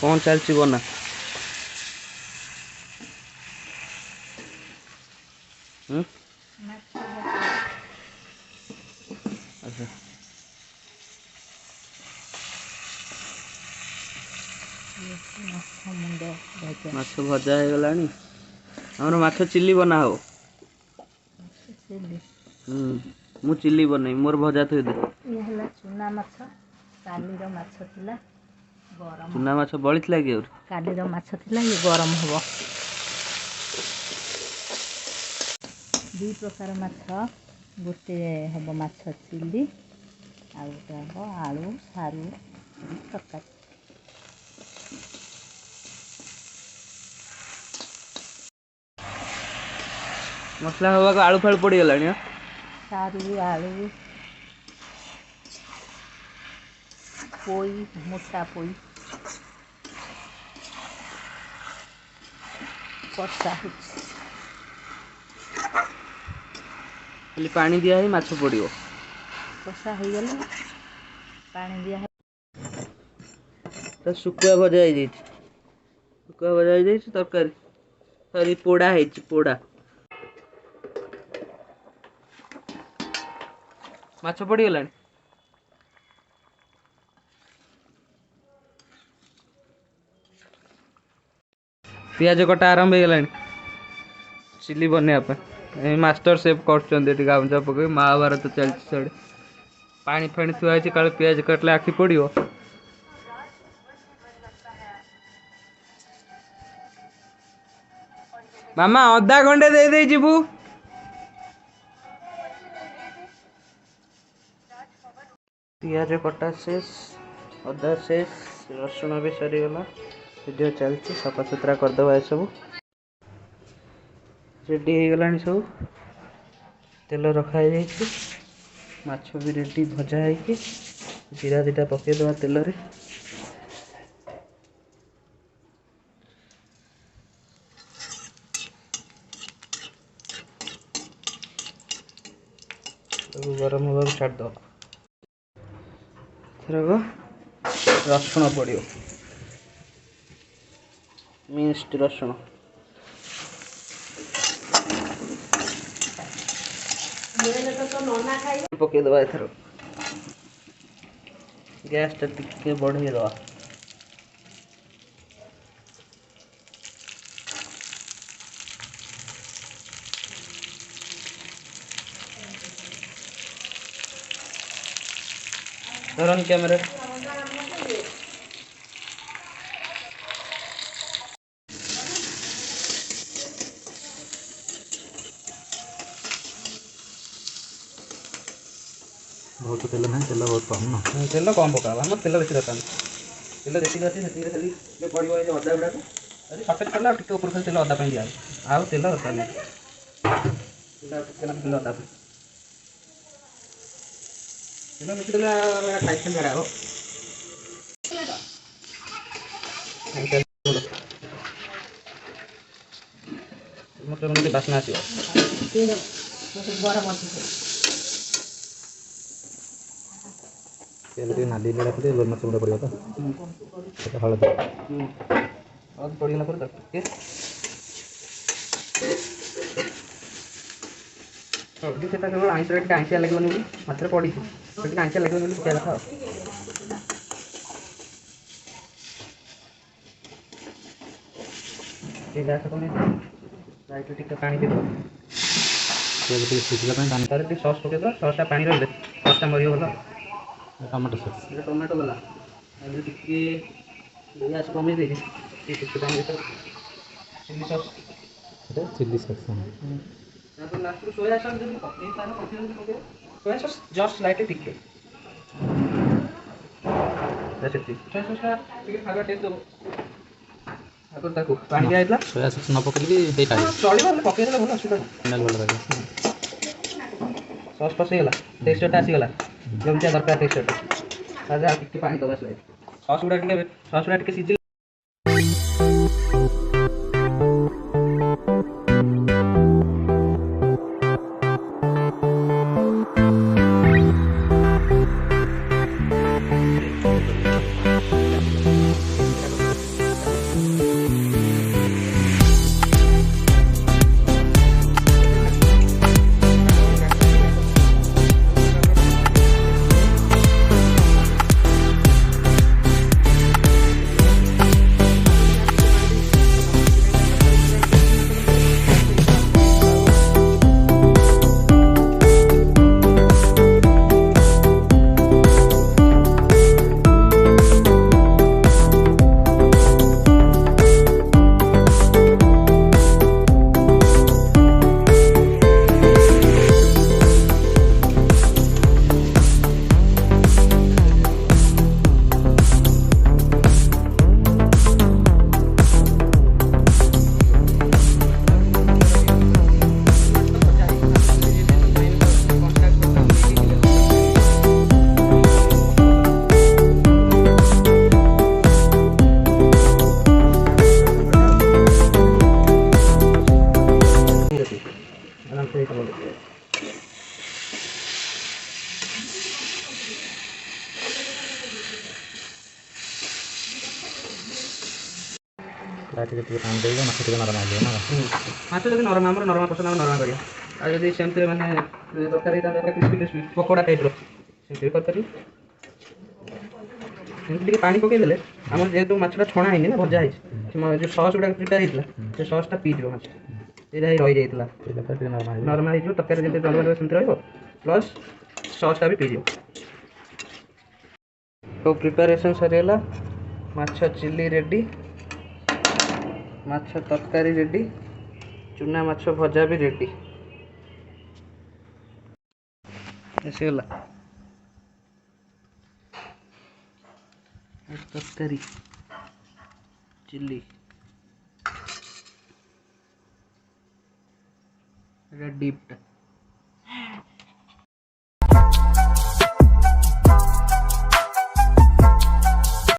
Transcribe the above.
कौन चलची बना अच्छा माछ भजा हो गलानी हमर माछ चिल्ली बना हो मु चिल्ली बनई मोर भजा थई दे ये हला चुना माछ काली रो माछ थिला गरम चुना माछ बळितला कि और काली रो माछ थिला ये गरम हबो दी प्रकार माछ गोटे हबो माछ चिल्ली आ गोटे हबो आलू सारू तरकारी मसला हवा को आलू फालू पड़ी गलानी सारू आलू पोई मोटा पोई कसा खाली पानी दिया है माछ पड़ियो कसा हो गले पानी दिया तो सुकुआ भजा हो सुकुआ भजा हो तरकारी सॉरी पोड़ा है पोड़ा माछ पड़ी गलानी पियाज कटा आरंभ हो गलानी चिल्ली बनने मास्टर सेफ कर गामचा पकड़ महाभारत चलती साड़े पानी फाणी थुआ काले पियाज कटले आखि पड़ो मामा अधा घंटे दे दे जीवु पियाज कटा शेष अदा शेष रसुण भी सरीगला वीडियो चलती सफा सुतरा करदे सब रेडी हो गलानी सब तेल रखाई माछ भी रेडी भजा है जीरा दीटा पकईदे तेल रे गरम हवा छाड़ रसुण पड़ो मिक्सड रसुण पकईदे एथर गैस टा टिके बढ़ेदवा धरन कैमरा बहुत तेल ना तेल बहुत कम ना तेल कम पका हम तेल बेसी दरकार तेल जैसे अच्छे खाली पड़ो ये अदा गुड़ा अरे सफेद कला टिके ऊपर खाली तेल अदा दिया आउ तेल दरकार नहीं तेल अदा तेल बेसी देला खाइछन गरा हो मोटे बासना आसियो गरम तेल टी नाली ले रखते लोन मच मुड़ा पड़ियो तो हळद हळद पड़ीला पर के तो सेटा केवल आइस रेट आइसिया लागबनी बोली मात्र पड़ी सेटा आइसिया लागबनी बोली क्या रखा ये गैस को नहीं राइट टिक पानी दे दो तेल टी सिझला ପାଇଁ ପାଣି तारे टी सॉस पके दो सॉस टा पानी रहले सॉस टा मरियो होला टमाटो सॉस ये टमाटो वाला अभी टिके गैस कमी दे टिके पानी दे चिली सॉस এটা চিলি সস तापर लास्ट में सोया सॉस जब पके ताने पके सोया सॉस जस्ट लाइटली टिके दैट्स इट सोया सॉस का टिके खागा टेस्ट दो तापर ताको पानी दिया इतला सोया सस न पकड़ी हे पाई चली वाले पके देले भलो सुधा फाइनल वाला रहे सॉस पसे गला टेस्ट टा आसी गला जमतिया दरकार टेस्ट ताजा टिके पानी दबा स्लाइड सॉस उडा टिके सिझ लाइट के पानी देगा माछ टिके नरम आगे ना माछ जदि नरम आमर नरम पसंद आम नरम करिया आ जदि सेमती माने तरकारी क्रिस्पी क्रिस्पी पकोड़ा टाइप सेमती कर पारि सेमती टिके पानी पके देले आमर जेहेतु माछटा छणा हैनी ना भजा है जो सॉस गुडा प्रिपेयर ହେଇଥିଲା से सॉस टा पी दियो माछ एरा ही रही जाइतला टिके नरम आगे नरम है जो तरकारी जेते नरम सेमती रहबो प्लस सॉस टा भी पी दियो तो प्रिपरेशन सरीला माछ चिल्ली रेडी माछ तरकारी रेडी चुना माछ भजा भी रेडी ऐसेला तरकारी चिल्ली डीप